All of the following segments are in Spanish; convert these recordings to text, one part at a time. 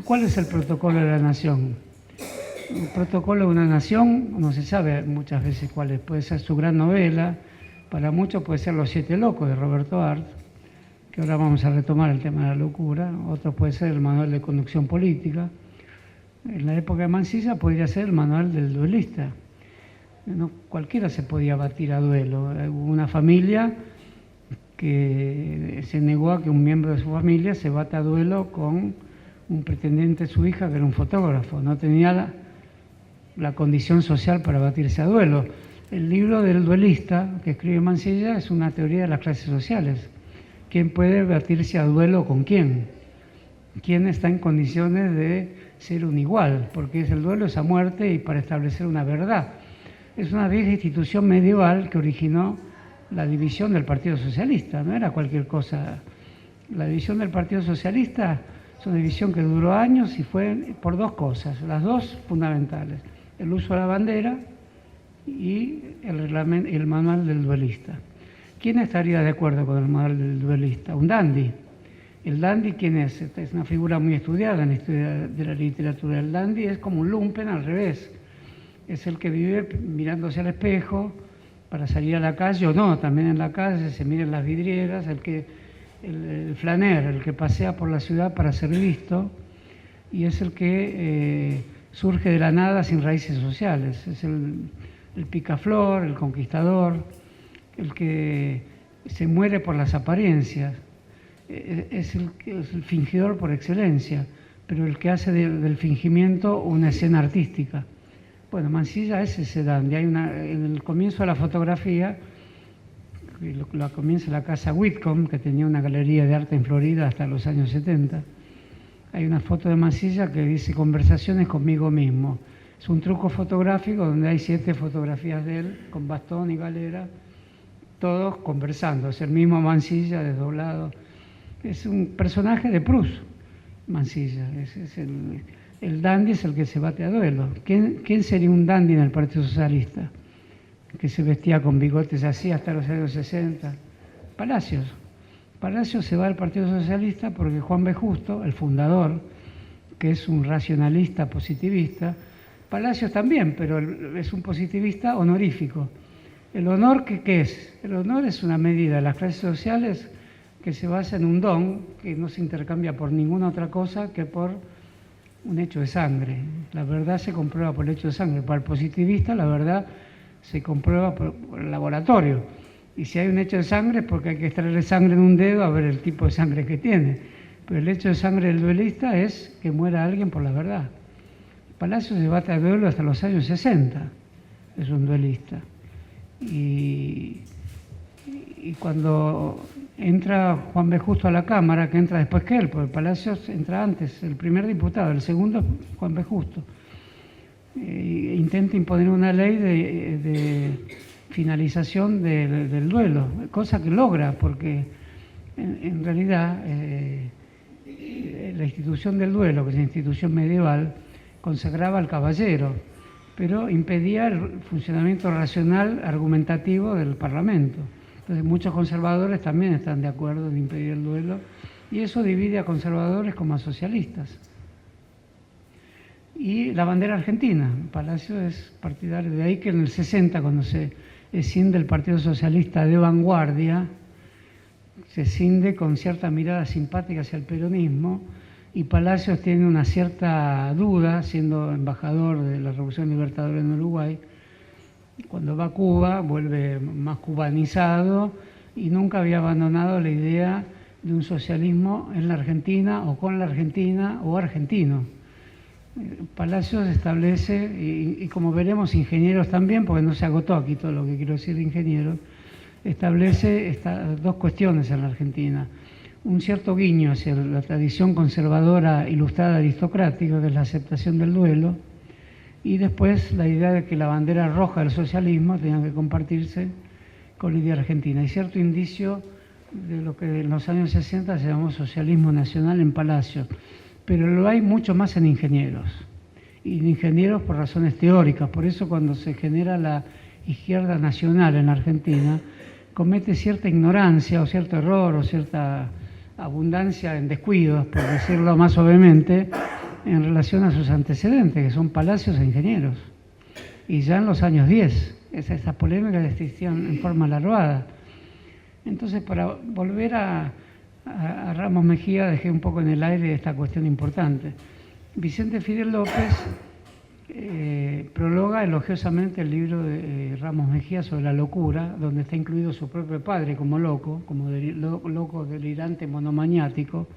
¿Cuál es el protocolo de la nación? El protocolo de una nación no se sabe muchas veces cuál es. Puede ser su gran novela, para muchos puede ser Los Siete Locos de Roberto Arlt, que ahora vamos a retomar el tema de la locura. Otro puede ser el manual de conducción política. En la época de Mansilla podría ser el manual del duelista. No, cualquiera se podía batir a duelo. Hubo una familia que se negó a que un miembro de su familia se bata a duelo con un pretendiente de su hija que era un fotógrafo. No tenía la condición social para batirse a duelo. El libro del duelista que escribe Mansilla es una teoría de las clases sociales. ¿Quién puede batirse a duelo con quién? ¿Quién está en condiciones de ser un igual? Porque el duelo es a muerte y para establecer una verdad. Es una vieja institución medieval que originó la división del Partido Socialista, no era cualquier cosa. La división del Partido Socialista es una división que duró años y fue por dos cosas, las dos fundamentales: el uso de la bandera y el manual del duelista. ¿Quién estaría de acuerdo con el manual del duelista? Un dandy. ¿El dandy quién es? Esta es una figura muy estudiada en la historia de la literatura. El dandy es como un lumpen al revés. Es el que vive mirándose al espejo para salir a la calle o no, también en la calle se miran las vidrieras, el flaner, el que pasea por la ciudad para ser visto, y es el que surge de la nada sin raíces sociales. Es el picaflor, el conquistador, el que se muere por las apariencias, es el fingidor por excelencia, pero el que hace del fingimiento una escena artística. Bueno, Mansilla es ese dandy. En el comienzo de la fotografía, la comienza la casa Whitcomb, que tenía una galería de arte en Florida hasta los años 70. Hay una foto de Mansilla que dice conversaciones conmigo mismo. Es un truco fotográfico donde hay 7 fotografías de él con bastón y galera, todos conversando. Es el mismo Mansilla desdoblado. Es un personaje de Proust, Mansilla. El dandy es el que se bate a duelo. ¿Quién sería un dandy en el Partido Socialista? Que se vestía con bigotes así hasta los años 60. Palacios. Palacios se va al Partido Socialista porque Juan B. Justo, el fundador, que es un racionalista positivista, Palacios también, pero es un positivista honorífico. ¿El honor qué es? El honor es una medida de las clases sociales que se basa en un don que no se intercambia por ninguna otra cosa que por un hecho de sangre. La verdad se comprueba por el hecho de sangre. Para el positivista la verdad se comprueba por el laboratorio. Y si hay un hecho de sangre es porque hay que extraerle sangre en un dedo a ver el tipo de sangre que tiene. Pero el hecho de sangre del duelista es que muera alguien por la verdad. Palacios se bate a duelo hasta los años 60. Es un duelista. Y cuando entra Juan B. Justo a la Cámara, que entra después que él, porque Palacios entra antes, el primer diputado, el segundo Juan B. Justo, intenta imponer una ley de finalización del duelo, cosa que logra, porque en realidad la institución del duelo, que es una institución medieval, consagraba al caballero, pero impedía el funcionamiento racional argumentativo del Parlamento. Entonces muchos conservadores también están de acuerdo en impedir el duelo y eso divide a conservadores como a socialistas. Y la bandera argentina, Palacio es partidario, de ahí que en el 60, cuando se escinde el Partido Socialista de vanguardia, se escinde con cierta mirada simpática hacia el peronismo y Palacios tiene una cierta duda, siendo embajador de la Revolución Libertadora en Uruguay. Cuando va a Cuba vuelve más cubanizado y nunca había abandonado la idea de un socialismo en la Argentina o con la Argentina o argentino. Palacios establece, y como veremos ingenieros también, porque no se agotó aquí todo lo que quiero decir de ingenieros, establece dos cuestiones en la Argentina. Un cierto guiño hacia la tradición conservadora ilustrada aristocrática, que es la aceptación del duelo, y después la idea de que la bandera roja del socialismo tenía que compartirse con la idea argentina. Hay cierto indicio de lo que en los años 60 se llamó socialismo nacional en Palacio, pero lo hay mucho más en ingenieros, y en ingenieros por razones teóricas. Por eso cuando se genera la izquierda nacional en Argentina, comete cierta ignorancia o cierto error o cierta abundancia en descuidos, por decirlo más suavemente, en relación a sus antecedentes, que son palacios e ingenieros. Y ya en los años 10, esas polémicas existían en forma larvada. Entonces, para volver a Ramos Mejía, dejé un poco en el aire esta cuestión importante. Vicente Fidel López prologa elogiosamente el libro de Ramos Mejía sobre la locura, donde está incluido su propio padre como loco, loco delirante monomaniático,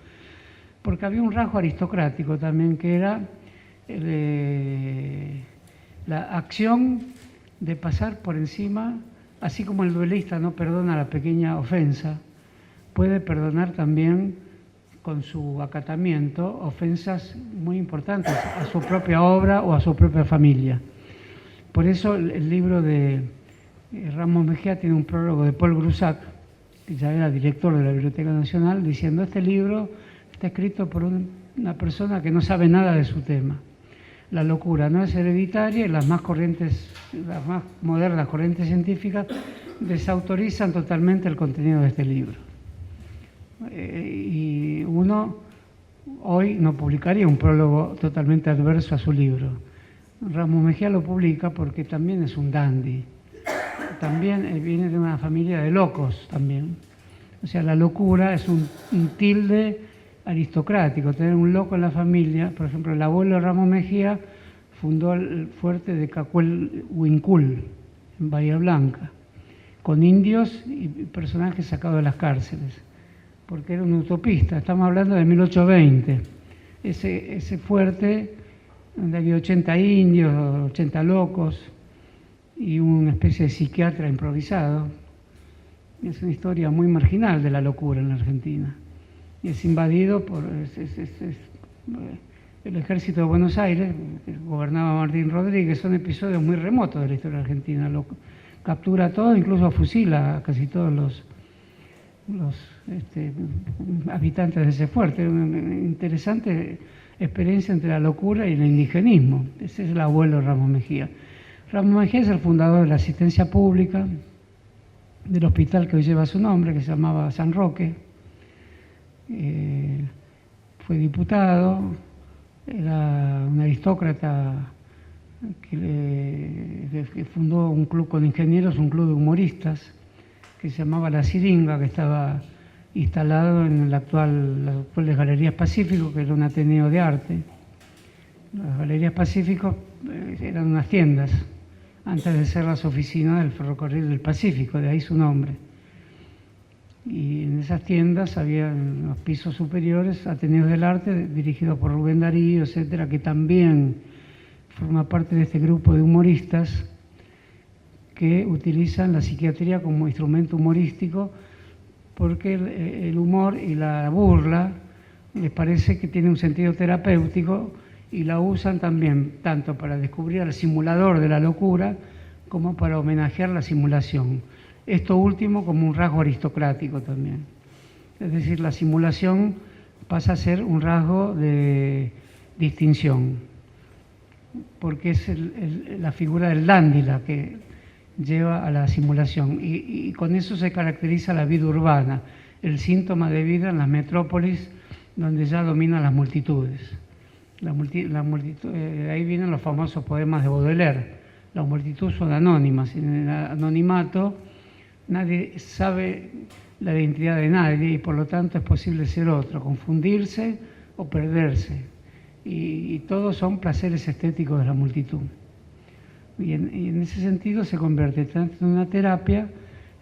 porque había un rasgo aristocrático también, que era la acción de pasar por encima, así como el duelista no perdona la pequeña ofensa, puede perdonar también con su acatamiento ofensas muy importantes a su propia obra o a su propia familia. Por eso el libro de Ramos Mejía tiene un prólogo de Paul Grusac, que ya era director de la Biblioteca Nacional, diciendo: este libro está escrito por una persona que no sabe nada de su tema. La locura no es hereditaria y las más modernas corrientes científicas desautorizan totalmente el contenido de este libro. Y uno hoy no publicaría un prólogo totalmente adverso a su libro. Ramos Mejía lo publica porque también es un dandy, también viene de una familia de locos también. O sea, la locura es un tilde aristocrático, tener un loco en la familia. Por ejemplo, el abuelo de Ramos Mejía fundó el fuerte de Cacuel-Huincul, en Bahía Blanca, con indios y personajes sacados de las cárceles, porque era un utopista. Estamos hablando de 1820. Ese fuerte, donde había 80 indios, 80 locos y una especie de psiquiatra improvisado. Es una historia muy marginal de la locura en la Argentina. Y es invadido por el ejército de Buenos Aires, que gobernaba Martín Rodríguez. Son episodios muy remotos de la historia argentina. Lo captura todo, incluso fusila a casi todos los habitantes de ese fuerte. Una interesante experiencia entre la locura y el indigenismo. Ese es el abuelo de Ramos Mejía. Ramos Mejía es el fundador de la asistencia pública, del hospital que hoy lleva su nombre, que se llamaba San Roque. Fue diputado, era un aristócrata que fundó un club con ingenieros, un club de humoristas, que se llamaba La Siringa, que estaba instalado en las actuales Galerías Pacífico, que era un ateneo de arte. Las Galerías Pacífico eran unas tiendas, antes de ser las oficinas del Ferrocarril del Pacífico, de ahí su nombre. Y en esas tiendas había en los pisos superiores ateneos del arte dirigidos por Rubén Darío, etcétera, que también forma parte de este grupo de humoristas que utilizan la psiquiatría como instrumento humorístico, porque el humor y la burla les parece que tiene un sentido terapéutico, y la usan también tanto para descubrir al simulador de la locura como para homenajear la simulación. Esto último como un rasgo aristocrático también. Es decir, la simulación pasa a ser un rasgo de distinción, porque es la figura del dandy la que lleva a la simulación, y con eso se caracteriza la vida urbana, el síntoma de vida en las metrópolis donde ya dominan las multitudes. Ahí vienen los famosos poemas de Baudelaire. Las multitudes son anónimas, y en el anonimato nadie sabe la identidad de nadie, y por lo tanto es posible ser otro, confundirse o perderse. Y todos son placeres estéticos de la multitud. Y en ese sentido se convierte tanto en una terapia,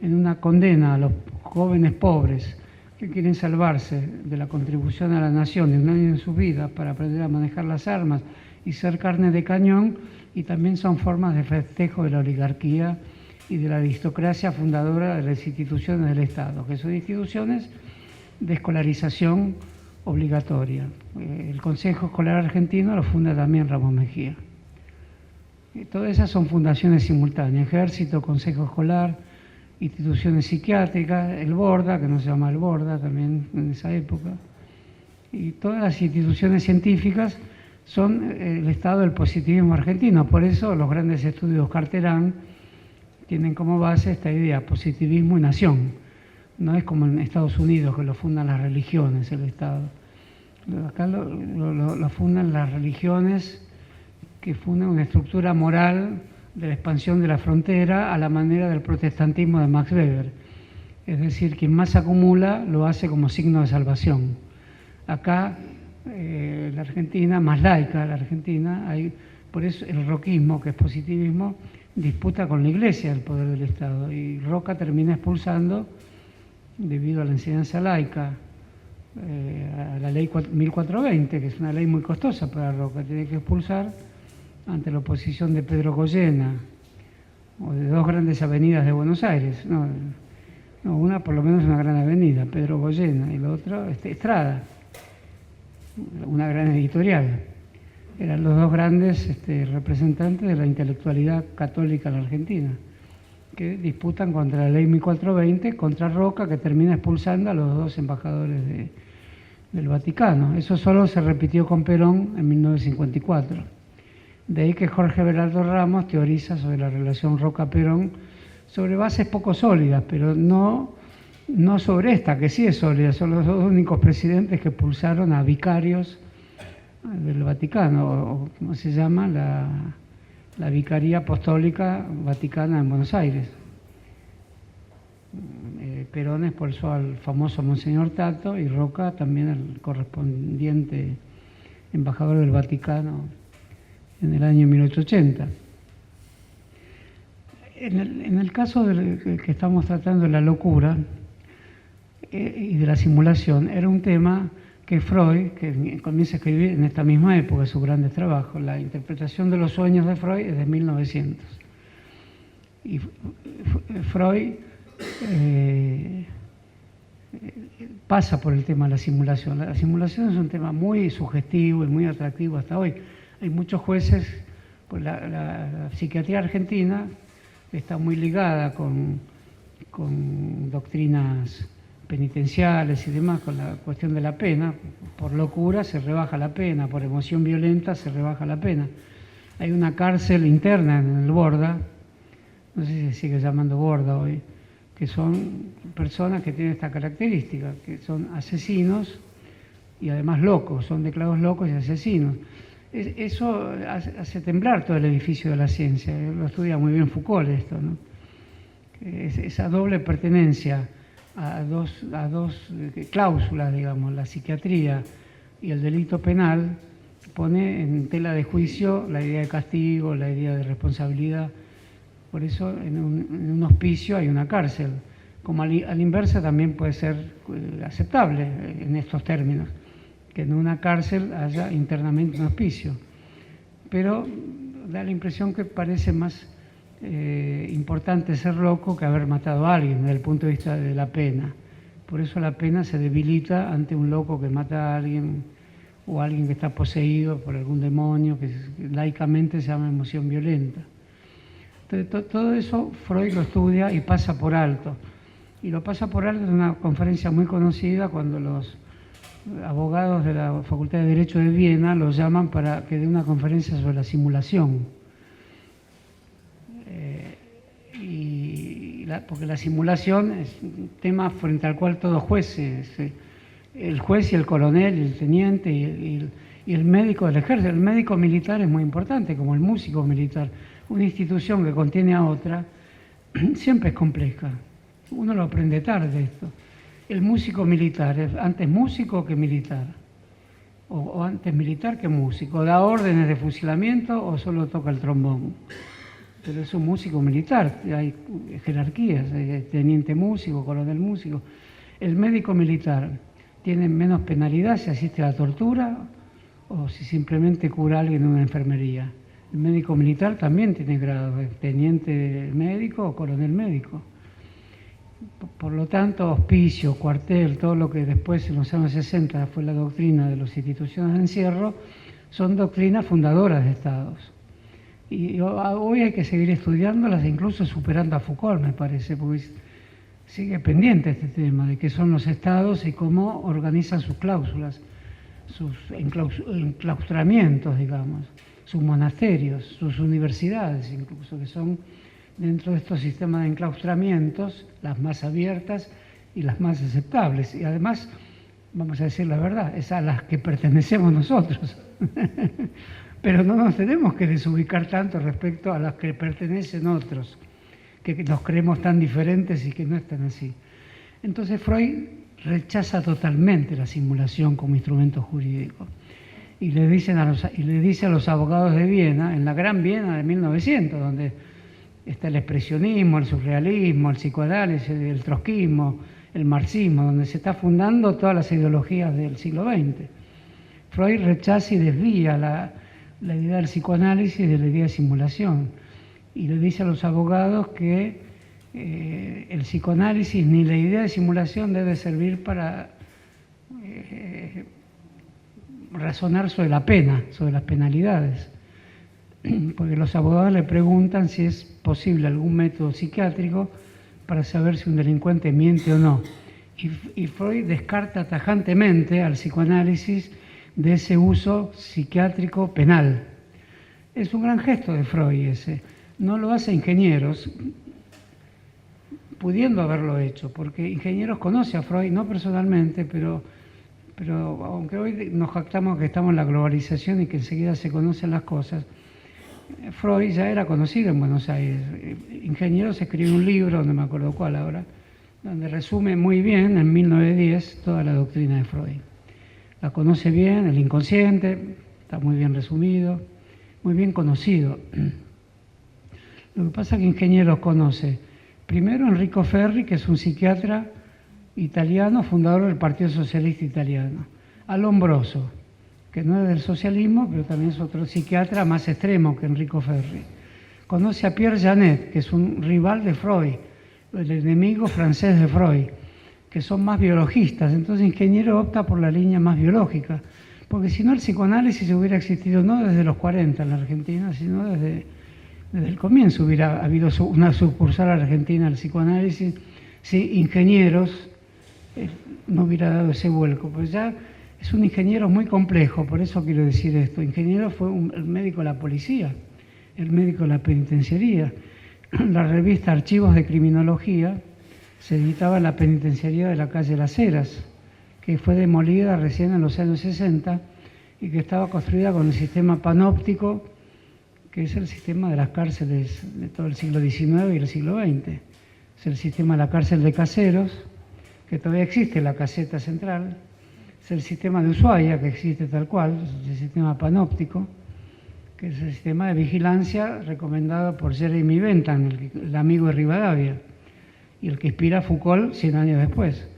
en una condena a los jóvenes pobres que quieren salvarse de la contribución a la nación de un año en su vida para aprender a manejar las armas y ser carne de cañón, y también son formas de festejo de la oligarquía y de la aristocracia fundadora de las instituciones del Estado, que son instituciones de escolarización obligatoria. El Consejo Escolar Argentino lo funda también Ramos Mejía. Todas esas son fundaciones simultáneas: Ejército, Consejo Escolar, instituciones psiquiátricas, el Borda, que no se llama el Borda también en esa época, y todas las instituciones científicas son el estado del positivismo argentino. Por eso los grandes estudios Carterán tienen como base esta idea: positivismo y nación. No es como en Estados Unidos, que lo fundan las religiones, el Estado. Acá lo fundan las religiones, que fundan una estructura moral de la expansión de la frontera a la manera del protestantismo de Max Weber. Es decir, quien más acumula lo hace como signo de salvación. Acá, la Argentina, más laica la Argentina, por eso el roquismo, que es positivismo, disputa con la Iglesia el poder del Estado. Y Roca termina expulsando, debido a la enseñanza laica, a la ley 1420, que es una ley muy costosa para Roca. Tiene que expulsar ante la oposición de Pedro Goyena, o de dos grandes avenidas de Buenos Aires. No, una por lo menos una gran avenida, Pedro Goyena, y la otra Estrada, una gran editorial. Eran los dos grandes representantes de la intelectualidad católica en la Argentina, que disputan contra la ley 1420, contra Roca, que termina expulsando a los dos embajadores del Vaticano. Eso solo se repitió con Perón en 1954. De ahí que Jorge Berardo Ramos teoriza sobre la relación Roca-Perón sobre bases poco sólidas, pero no sobre esta, que sí es sólida. Son los dos únicos presidentes que expulsaron a vicarios del Vaticano, o ¿cómo se llama? La Vicaría Apostólica Vaticana en Buenos Aires. Perón expulsó al famoso Monseñor Tato y Roca también al correspondiente embajador del Vaticano en el año 1880. En el caso que estamos tratando de la locura y de la simulación, era un tema que Freud, que comienza a escribir en esta misma época, sus grandes trabajos. La interpretación de los sueños de Freud es de 1900. Y Freud pasa por el tema de la simulación. La simulación es un tema muy sugestivo y muy atractivo hasta hoy. Hay muchos jueces, pues la psiquiatría argentina está muy ligada con doctrinas penitenciales y demás, con la cuestión de la pena. Por locura se rebaja la pena, por emoción violenta se rebaja la pena. Hay una cárcel interna en el Borda, no sé si se sigue llamando Borda hoy, que son personas que tienen esta característica, que son asesinos y además locos, son declarados locos y asesinos. Eso hace temblar todo el edificio de la ciencia. Lo estudia muy bien Foucault esto, ¿no? Esa doble pertenencia a dos cláusulas, digamos, la psiquiatría y el delito penal, pone en tela de juicio la idea de castigo, la idea de responsabilidad. Por eso en un hospicio hay una cárcel. Como al inversa también puede ser aceptable en estos términos, que en una cárcel haya internamente un hospicio. Pero da la impresión que parece más importante ser loco que haber matado a alguien desde el punto de vista de la pena. Por eso la pena se debilita ante un loco que mata a alguien o alguien que está poseído por algún demonio, que laicamente se llama emoción violenta. Entonces, todo eso Freud lo estudia y pasa por alto. Y lo pasa por alto en una conferencia muy conocida cuando los abogados de la Facultad de Derecho de Viena lo llaman para que dé una conferencia sobre la simulación. Porque la simulación es un tema frente al cual todo juez, el juez y el coronel, y el teniente y el médico del ejército. El médico militar es muy importante, como el músico militar. Una institución que contiene a otra siempre es compleja. Uno lo aprende tarde esto. El músico militar es antes músico que militar, o antes militar que músico. Da órdenes de fusilamiento o solo toca el trombón. Pero es un músico militar, hay jerarquías, hay teniente músico, coronel músico. El médico militar tiene menos penalidad si asiste a la tortura o si simplemente cura a alguien en una enfermería. El médico militar también tiene grados, teniente médico o coronel médico. Por lo tanto, hospicio, cuartel, todo lo que después en los años 60 fue la doctrina de las instituciones de encierro, son doctrinas fundadoras de estados. Y hoy hay que seguir estudiándolas, incluso superando a Foucault, me parece, porque sigue pendiente este tema de qué son los estados y cómo organizan sus cláusulas, sus enclaustramientos, digamos, sus monasterios, sus universidades, incluso, que son dentro de estos sistemas de enclaustramientos las más abiertas y las más aceptables. Y además, vamos a decir la verdad, es a las que pertenecemos nosotros. Pero no nos tenemos que desubicar tanto respecto a las que pertenecen otros, que nos creemos tan diferentes y que no están así. Entonces Freud rechaza totalmente la simulación como instrumento jurídico y le dice a los abogados de Viena, en la Gran Viena de 1900, donde está el expresionismo, el surrealismo, el psicoanálisis, el trotskismo, el marxismo, donde se está fundando todas las ideologías del siglo XX. Freud rechaza y desvía la idea del psicoanálisis de la idea de simulación y le dice a los abogados que el psicoanálisis ni la idea de simulación debe servir para razonar sobre la pena, sobre las penalidades, porque los abogados le preguntan si es posible algún método psiquiátrico para saber si un delincuente miente o no. Y Freud descarta tajantemente al psicoanálisis de ese uso psiquiátrico penal. Es un gran gesto de Freud ese. No lo hace Ingenieros, pudiendo haberlo hecho, porque Ingenieros conoce a Freud, no personalmente, pero aunque hoy nos jactamos que estamos en la globalización y que enseguida se conocen las cosas, Freud ya era conocido en Buenos Aires. Ingenieros escribió un libro, no me acuerdo cuál ahora, donde resume muy bien, en 1910, toda la doctrina de Freud. La conoce bien, el inconsciente, está muy bien resumido, muy bien conocido. Lo que pasa es que Ingenieros conoce primero Enrico Ferri, que es un psiquiatra italiano, fundador del Partido Socialista Italiano, a Lombroso, que no es del socialismo, pero también es otro psiquiatra más extremo que Enrico Ferri. Conoce a Pierre Janet, que es un rival de Freud, el enemigo francés de Freud, que son más biologistas. Entonces Ingeniero opta por la línea más biológica, porque si no el psicoanálisis hubiera existido no desde los 40 en la Argentina, sino desde el comienzo. Hubiera habido una sucursal argentina del psicoanálisis si Ingenieros no hubiera dado ese vuelco. Pues ya es un ingeniero muy complejo, por eso quiero decir esto. Ingeniero fue el médico de la policía, el médico de la penitenciaría. La revista Archivos de Criminología se editaba en la penitenciaría de la calle Las Heras, que fue demolida recién en los años 60 y que estaba construida con el sistema panóptico, que es el sistema de las cárceles de todo el siglo XIX y el siglo XX. Es el sistema de la cárcel de Caseros, que todavía existe la caseta central. Es el sistema de Ushuaia, que existe tal cual, es el sistema panóptico, que es el sistema de vigilancia recomendado por Jeremy Bentham, el amigo de Rivadavia, y el que inspira a Foucault 100 años después.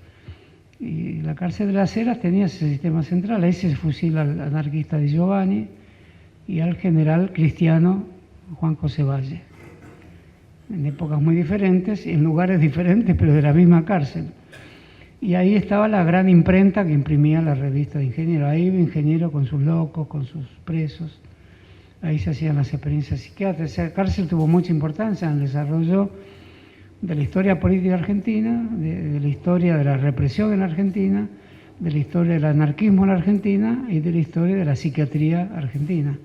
Y la cárcel de las Heras tenía ese sistema central, ahí se fusila al anarquista Di Giovanni y al general cristiano Juan José Valle, en épocas muy diferentes, en lugares diferentes, pero de la misma cárcel. Y ahí estaba la gran imprenta que imprimía la revista de Ingeniero. Ahí iba Ingeniero con sus locos, con sus presos. Ahí se hacían las experiencias psiquiátricas. Esa cárcel tuvo mucha importancia en el desarrollo de la historia política argentina, de la historia de la represión en la Argentina, de la historia del anarquismo en la Argentina y de la historia de la psiquiatría argentina.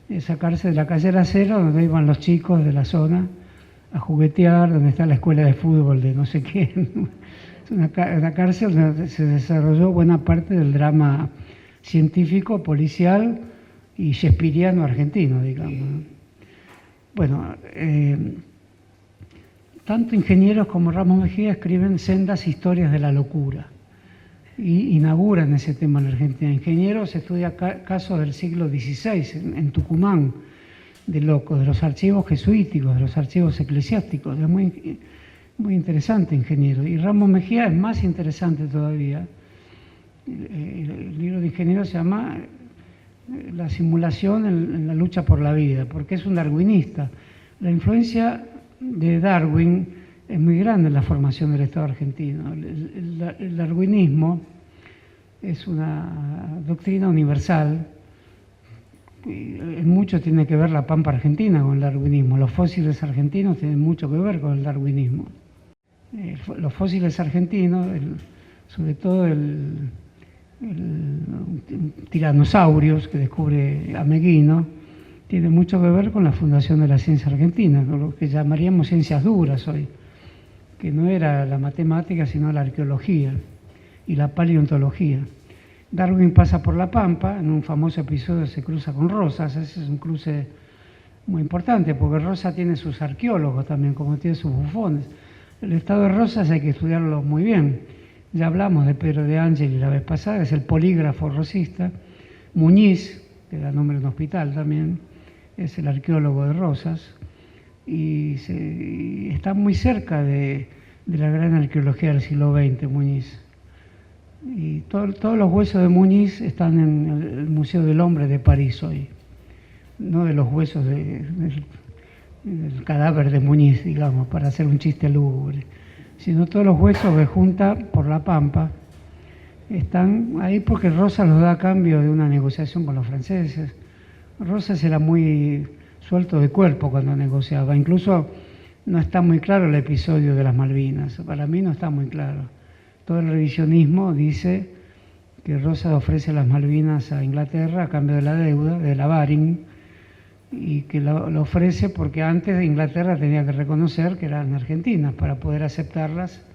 Esa cárcel de la calle Las Heras, donde iban los chicos de la zona a juguetear, donde está la escuela de fútbol de no sé quién. Es una cárcel donde se desarrolló buena parte del drama científico, policial y shakespeariano argentino, digamos. Bueno, tanto Ingenieros como Ramos Mejía escriben sendas historias de la locura y inauguran ese tema en la Argentina. Ingenieros estudia casos del siglo XVI en Tucumán, de locos, de los archivos jesuíticos, de los archivos eclesiásticos. Es muy interesante Ingeniero. Y Ramos Mejía es más interesante todavía. El libro de Ingeniero se llama La simulación en la lucha por la vida, porque es un darwinista. La influencia de Darwin es muy grande en la formación del Estado argentino. El darwinismo es una doctrina universal. En mucho tiene que ver la pampa argentina con el darwinismo. Los fósiles argentinos tienen mucho que ver con el darwinismo. Los fósiles argentinos, sobre todo el tiranosaurios que descubre Ameguino, tiene mucho que ver con la fundación de la ciencia argentina, con lo que llamaríamos ciencias duras hoy, que no era la matemática, sino la arqueología y la paleontología. Darwin pasa por La Pampa, en un famoso episodio se cruza con Rosas. Ese es un cruce muy importante, porque Rosas tiene sus arqueólogos también, como tiene sus bufones. El estado de Rosas hay que estudiarlo muy bien. Ya hablamos de Pedro de Angeli la vez pasada, es el polígrafo rosista. Muñiz, que da nombre a un hospital también, es el arqueólogo de Rosas, y está muy cerca de la gran arqueología del siglo XX, Muñiz. Y todos los huesos de Muñiz están en el Museo del Hombre de París hoy, no de los huesos del cadáver de Muñiz, digamos, para hacer un chiste lúgubre, sino todos los huesos que junta por La Pampa están ahí porque Rosas los da a cambio de una negociación con los franceses. Rosas era muy suelto de cuerpo cuando negociaba, incluso no está muy claro el episodio de las Malvinas, para mí no está muy claro. Todo el revisionismo dice que Rosas ofrece las Malvinas a Inglaterra a cambio de la deuda, de la Baring, y que lo ofrece porque antes de Inglaterra tenía que reconocer que eran argentinas para poder aceptarlas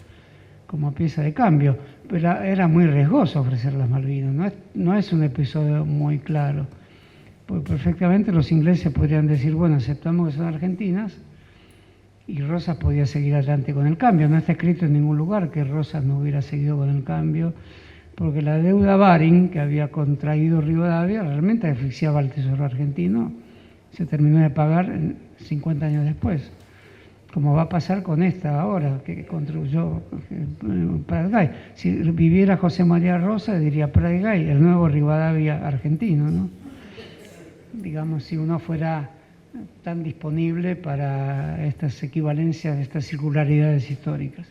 como pieza de cambio, pero era muy riesgoso ofrecer las Malvinas, no es un episodio muy claro, porque perfectamente los ingleses podrían decir, bueno, aceptamos que son argentinas, y Rosas podía seguir adelante con el cambio. No está escrito en ningún lugar que Rosas no hubiera seguido con el cambio, porque la deuda Baring que había contraído Rivadavia realmente asfixiaba al Tesoro argentino, se terminó de pagar 50 años después, como va a pasar con esta ahora que construyó Prat-Gay. Si viviera José María Rosas, diría Prat-Gay, el nuevo Rivadavia argentino, ¿no? Digamos, si uno fuera tan disponible para estas equivalencias, estas circularidades históricas.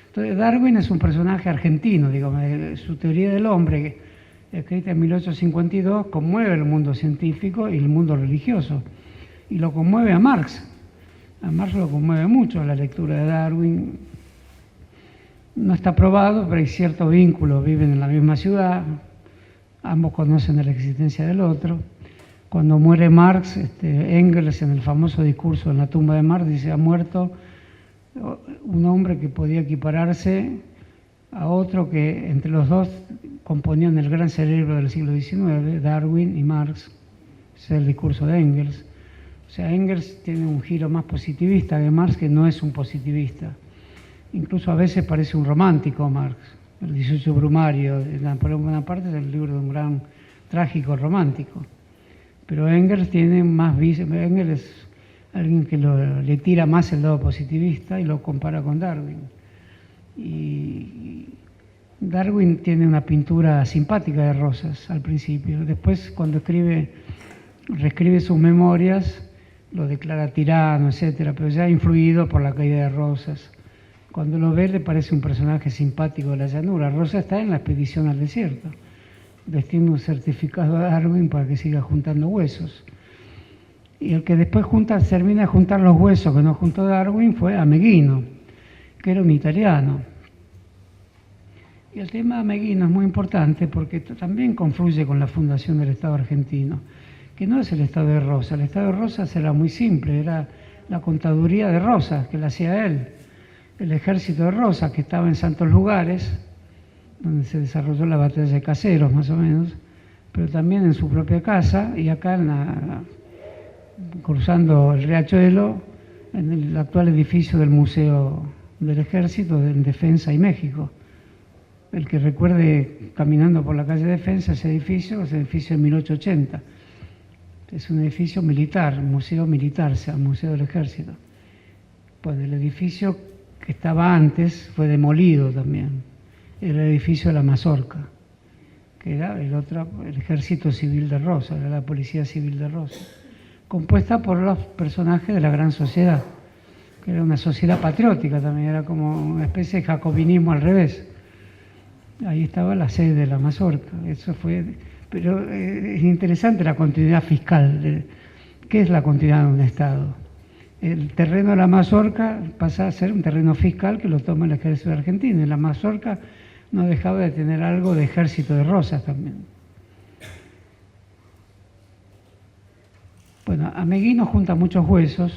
Entonces, Darwin es un personaje argentino, digamos, su teoría del hombre, escrita en 1852, conmueve el mundo científico y el mundo religioso, y lo conmueve a Marx. A Marx lo conmueve mucho la lectura de Darwin. No está probado, pero hay cierto vínculo, viven en la misma ciudad, ambos conocen de la existencia del otro. Cuando muere Marx, Engels en el famoso discurso en la tumba de Marx dice, ha muerto un hombre que podía equipararse a otro que entre los dos componían el gran cerebro del siglo XIX, Darwin y Marx. Ese es el discurso de Engels. O sea, Engels tiene un giro más positivista que Marx, que no es un positivista. Incluso a veces parece un romántico Marx. El 18 Brumario de Napoleón Bonaparte es el libro de un gran trágico romántico. Pero Engels tiene más Engels es alguien que le tira más el lado positivista y lo compara con Darwin. Y Darwin tiene una pintura simpática de Rosas al principio. Después, cuando reescribe sus memorias, lo declara tirano, etcétera, pero ya influido por la caída de Rosas. Cuando lo ve, le parece un personaje simpático de la llanura. Rosas está en la expedición al desierto, destino un certificado a Darwin para que siga juntando huesos. Y el que después termina de juntar los huesos que no juntó Darwin fue Ameghino, que era un italiano. Y el tema de Ameghino es muy importante porque también confluye con la fundación del Estado argentino, que no es el Estado de Rosas. El Estado de Rosas era muy simple, era la contaduría de Rosas, que la hacía él. El ejército de Rosas, que estaba en santos lugares, donde se desarrolló la batalla de Caseros, más o menos, pero también en su propia casa, y acá cruzando el Riachuelo, en el actual edificio del Museo del Ejército en Defensa y México. El que recuerde caminando por la calle Defensa, ese edificio es el edificio de 1880. Es un edificio militar, museo militar, o sea, Museo del Ejército. Pues el edificio que estaba antes fue demolido también. Era el edificio de la Mazorca, que era el Ejército Civil de Rosas, era la Policía Civil de Rosas, compuesta por los personajes de la Gran Sociedad, que era una sociedad patriótica también, era como una especie de jacobinismo al revés. Ahí estaba la sede de la Mazorca, eso fue. Pero es interesante la continuidad fiscal. ¿Qué es la continuidad de un Estado? El terreno de la Mazorca pasa a ser un terreno fiscal que lo toma el Ejército argentino, y la Mazorca no dejaba de tener algo de Ejército de Rosas también. Bueno, Ameghino junta muchos huesos,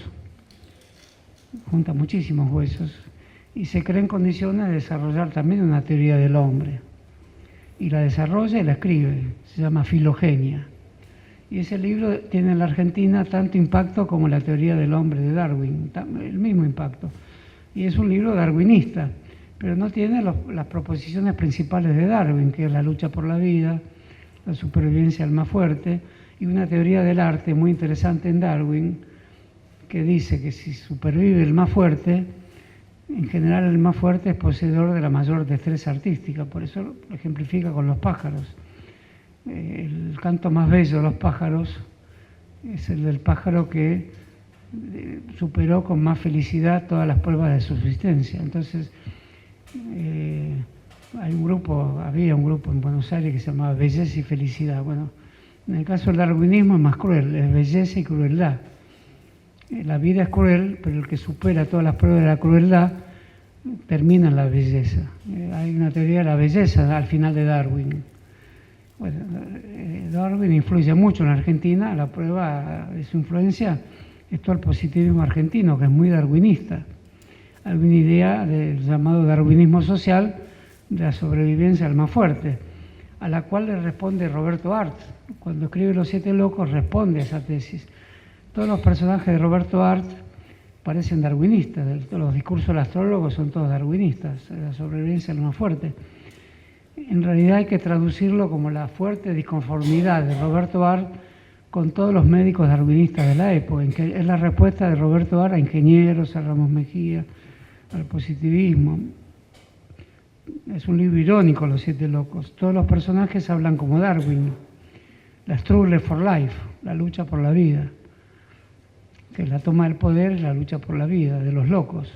junta muchísimos huesos, y se cree en condiciones de desarrollar también una teoría del hombre. Y la desarrolla y la escribe, se llama Filogenia. Y ese libro tiene en la Argentina tanto impacto como la teoría del hombre de Darwin, el mismo impacto. Y es un libro darwinista, pero no tiene las proposiciones principales de Darwin, que es la lucha por la vida, la supervivencia del más fuerte, y una teoría del arte muy interesante en Darwin, que dice que si supervive el más fuerte, en general el más fuerte es poseedor de la mayor destreza artística, por eso lo ejemplifica con los pájaros. El canto más bello de los pájaros es el del pájaro que superó con más felicidad todas las pruebas de subsistencia. Entonces, había un grupo en Buenos Aires que se llamaba Belleza y Felicidad. Bueno, en el caso del darwinismo es más cruel, es belleza y crueldad. La vida es cruel, pero el que supera todas las pruebas de la crueldad termina en la belleza. Hay una teoría de la belleza al final de Darwin. Bueno, Darwin influye mucho en la Argentina, la prueba de su influencia es todo el positivismo argentino, que es muy darwinista. Hay una idea del llamado darwinismo social, de la sobrevivencia al más fuerte, a la cual le responde Roberto Arlt. Cuando escribe Los Siete Locos responde a esa tesis. Todos los personajes de Roberto Arlt parecen darwinistas, los discursos del astrólogo son todos darwinistas, la sobrevivencia al más fuerte. En realidad hay que traducirlo como la fuerte disconformidad de Roberto Arlt con todos los médicos darwinistas de la época, en que es la respuesta de Roberto Arlt a ingenieros, a Ramos Mejía, al positivismo. Es un libro irónico, Los Siete Locos. Todos los personajes hablan como Darwin. La struggle for life, la lucha por la vida, que la toma del poder es la lucha por la vida de los locos.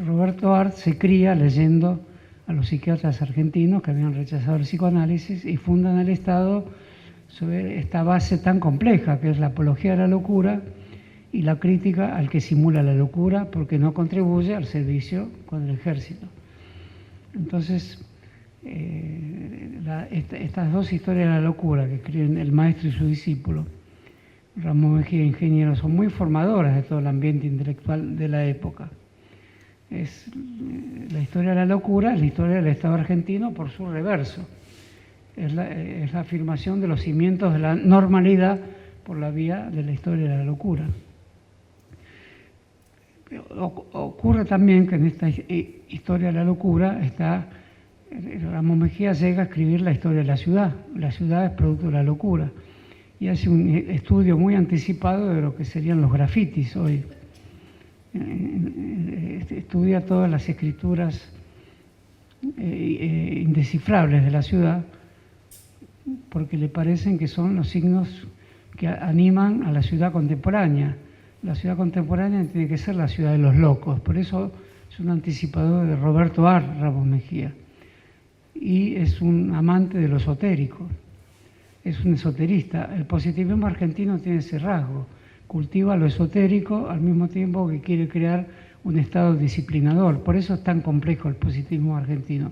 Roberto Arlt se cría leyendo a los psiquiatras argentinos que habían rechazado el psicoanálisis y fundan el Estado sobre esta base tan compleja que es la apología de la locura y la crítica al que simula la locura porque no contribuye al servicio con el ejército. Entonces, estas dos historias de la locura que escriben el maestro y su discípulo, Ramos Mejía, ingeniero, son muy formadoras de todo el ambiente intelectual de la época. Es la historia de la locura, es la historia del Estado argentino por su reverso. Es la afirmación de los cimientos de la normalidad por la vía de la historia de la locura. Ocurre también que en esta historia de la locura Ramos Mejía llega a escribir la historia de la ciudad. La ciudad es producto de la locura y hace un estudio muy anticipado de lo que serían los grafitis hoy. Estudia todas las escrituras indescifrables de la ciudad porque le parecen que son los signos que animan a la ciudad contemporánea. La ciudad contemporánea tiene que ser la ciudad de los locos, por eso es un anticipador de Roberto Arlt, Ramos Mejía, y es un amante de lo esotérico, es un esoterista. El positivismo argentino tiene ese rasgo, cultiva lo esotérico al mismo tiempo que quiere crear un estado disciplinador, por eso es tan complejo el positivismo argentino.